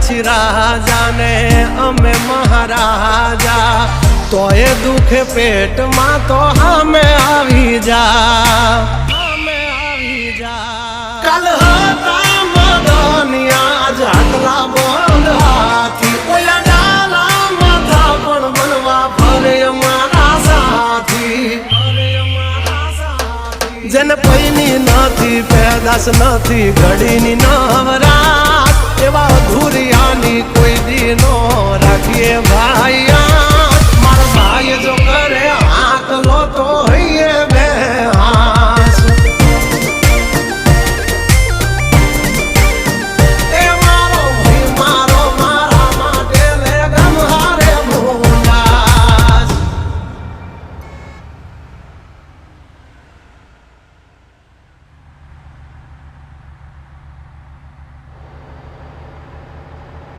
પછી રાજા ને અમે મહારાજા તોય દુઃખ પેટમાં તો અમે આવી જા કાલ હતા મદનિયા જાટલા બંધ હાથી ઓલા ડાલા માથા પણ બનવા ફરે અમારા સાથી જેને પૈની નથી પેદાશ નથી ઘડીની નવરાત એવા અધૂરિયાની કોઈ દી નો રાખીએ ભાઈ